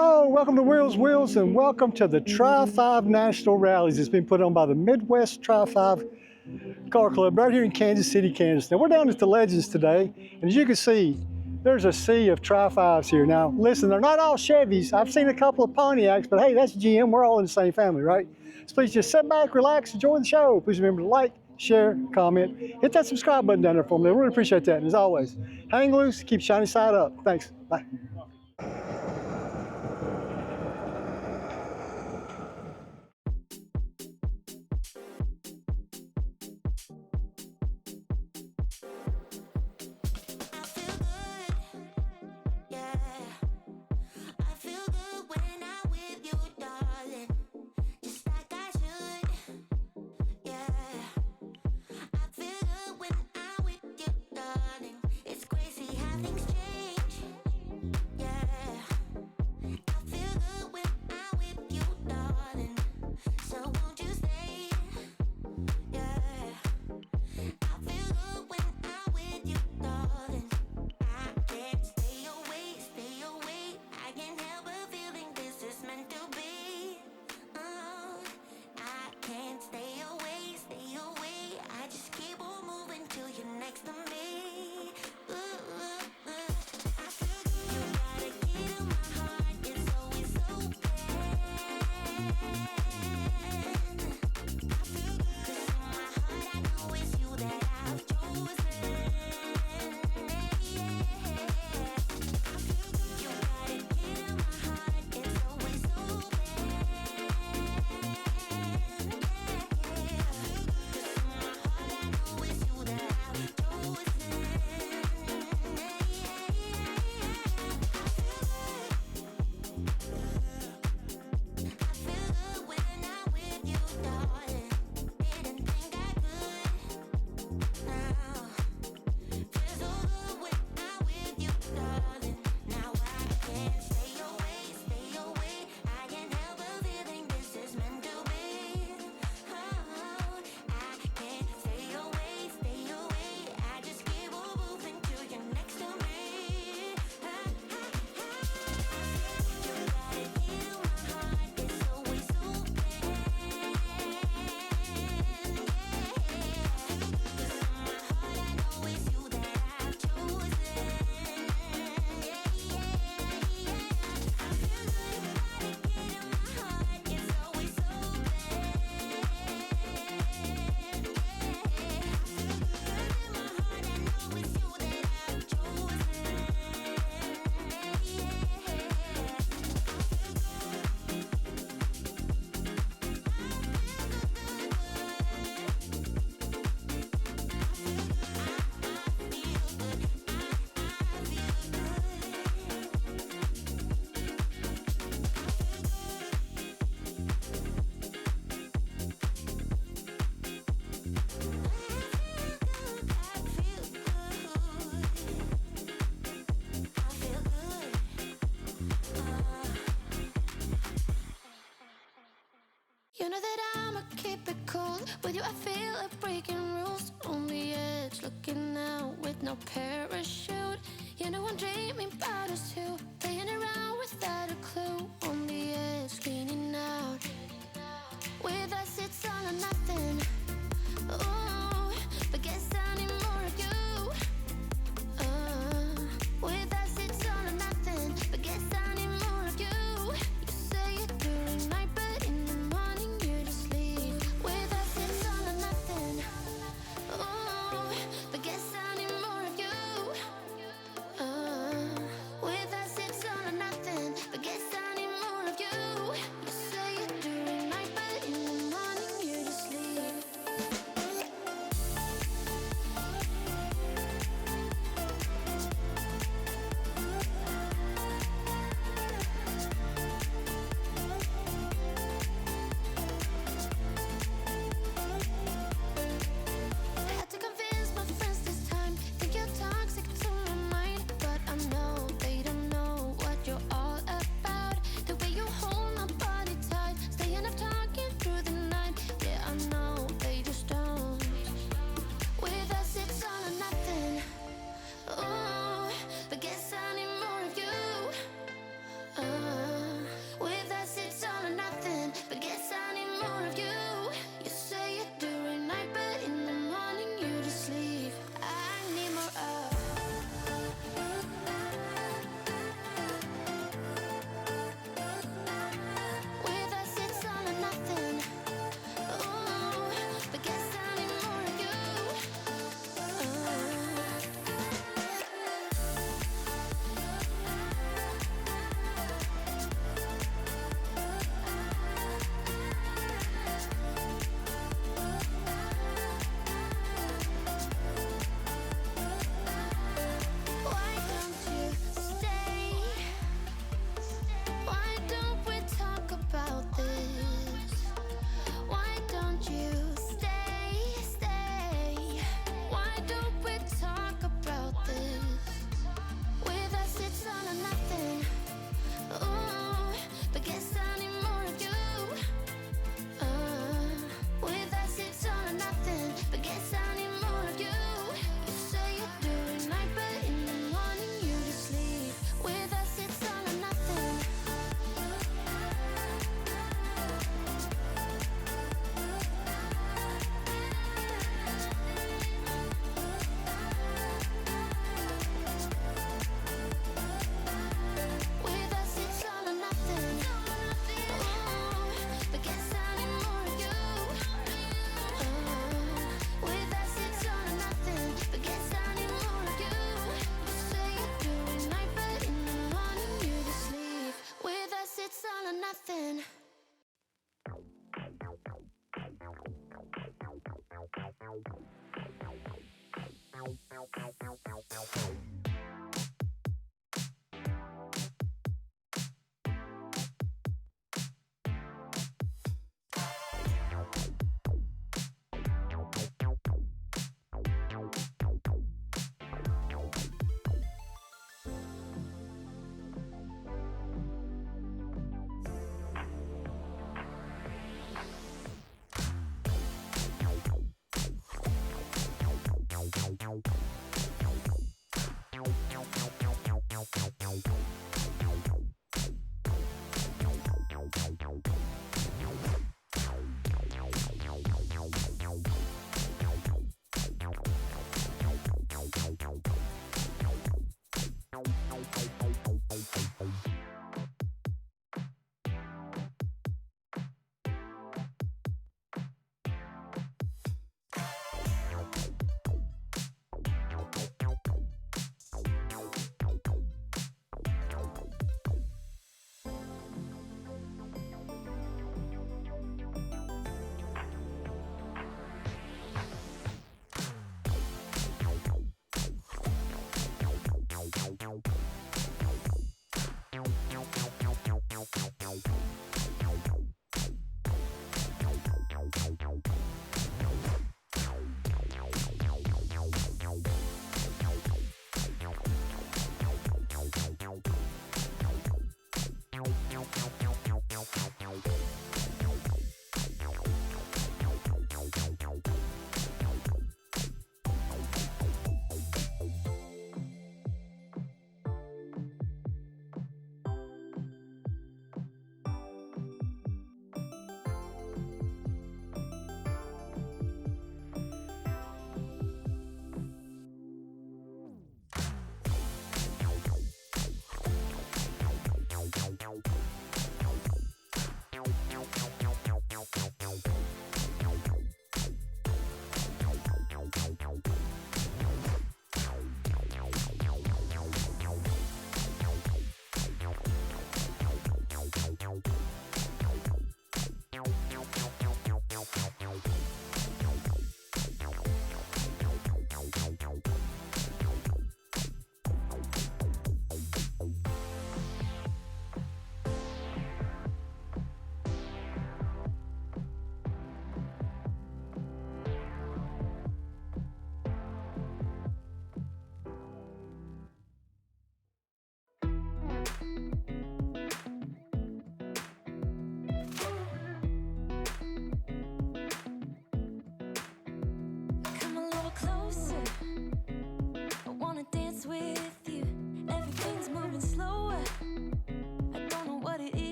Hello, welcome to Wheels, and welcome to the Tri-5 National Rallies. It's been put on by the Midwest Tri-5 Car Club right here in Kansas City, Kansas. Now we're down at the Legends today, and as you can see, there's a sea of Tri-5s here. Now listen, they're not all Chevys. I've seen a couple of Pontiacs, but hey, that's GM. We're all in the same family, right? So please just sit back, relax, enjoy the show. Please remember to like, share, comment, hit that subscribe button down there for me. I really appreciate that. And as always, hang loose, keep shiny side up. Thanks. Bye. You know that I'ma keep it cool. With you I feel like breaking rules. On the edge, looking out with no parachute. You know I'm dreaming about us two, playing around without a clue. On the edge, leaning out. With us it's all or nothing. Ooh, but guess I need more of you. With us it's all or nothing, but guess I need more of you. You say it during night, but in the morning you just leave. With us it's all or nothing. Ooh, but guess I need more of you. With us it's all or nothing,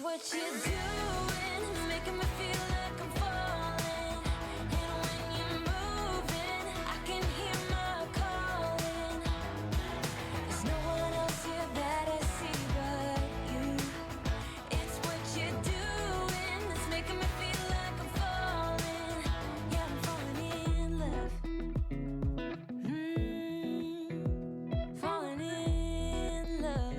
What you're doing is making me feel like I'm falling. And when you're moving, I can hear my calling. There's no one else here that I see but you. It's what you're doing that's making me feel like I'm falling. Yeah, I'm falling in love. Falling in love.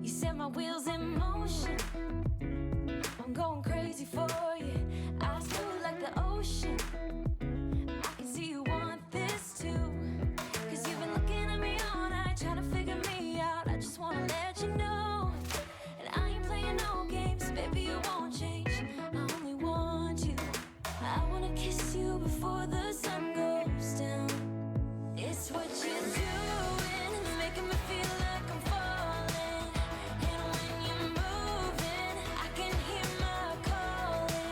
You set my wheels in motion. I'm going crazy for you. Eyes blue like the ocean. I can see you want this too. Cause you've been looking at me all night, trying to figure me out. I just wanna let you know. And I ain't playing no games, baby, you won't change. I only want you. I wanna kiss you before the sun goes down. It's what you're doing, it's making me feel like I'm falling. And when you're moving, I can hear my calling.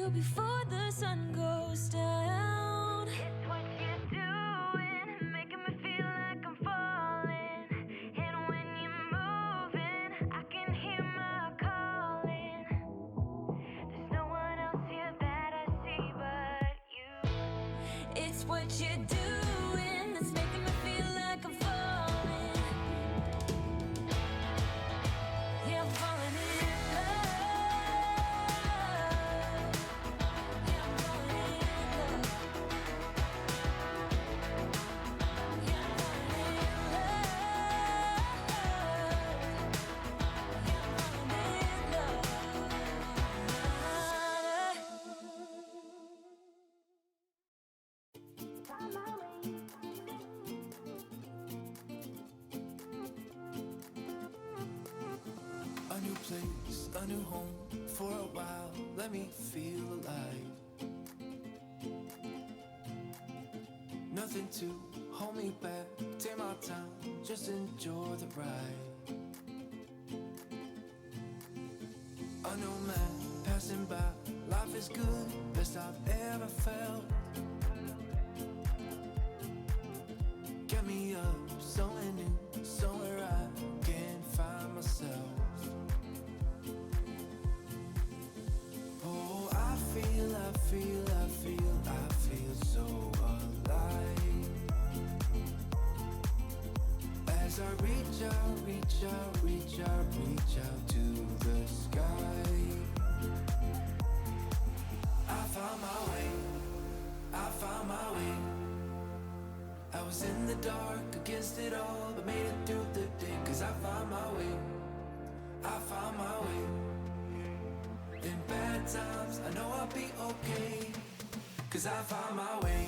you before the sun goes down. It's what you're doing, making me feel like I'm falling. And when you're moving, I can hear my calling. There's no one else here that I see but you. It's what you're doing that's making me feel like I'm falling. Yeah, I'm falling in love. Yeah, I'm falling in love. Yeah, I'm falling in love. A new place, a new home. For a while, let me feel alive. Nothing to hold me back. Take my time, just enjoy the ride. A new man passing by. Life is good, best I've ever felt. Get me up, somewhere new, somewhere I can find myself. Oh, I feel so alive. As I reach out to the sky. I found my way. I was in the dark against it all, but made it through the day. 'Cause I found my way. In bad times, I know I'll be okay. 'Cause I found my way.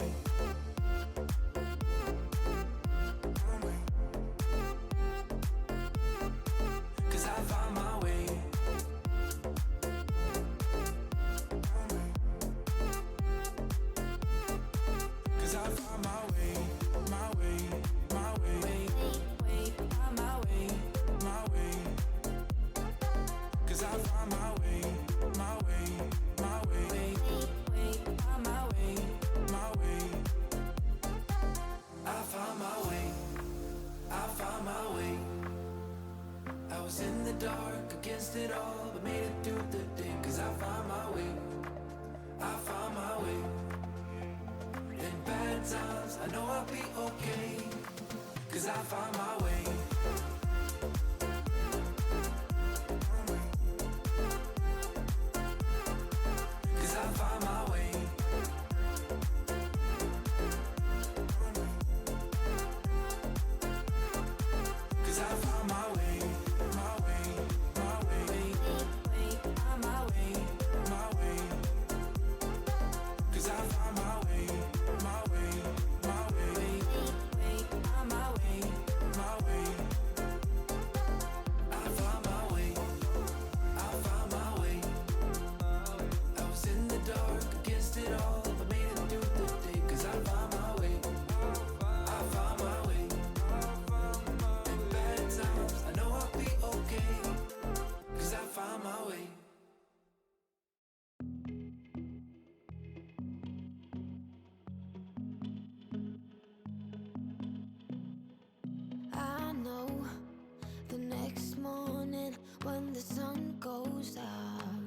When the sun goes up,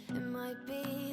it might be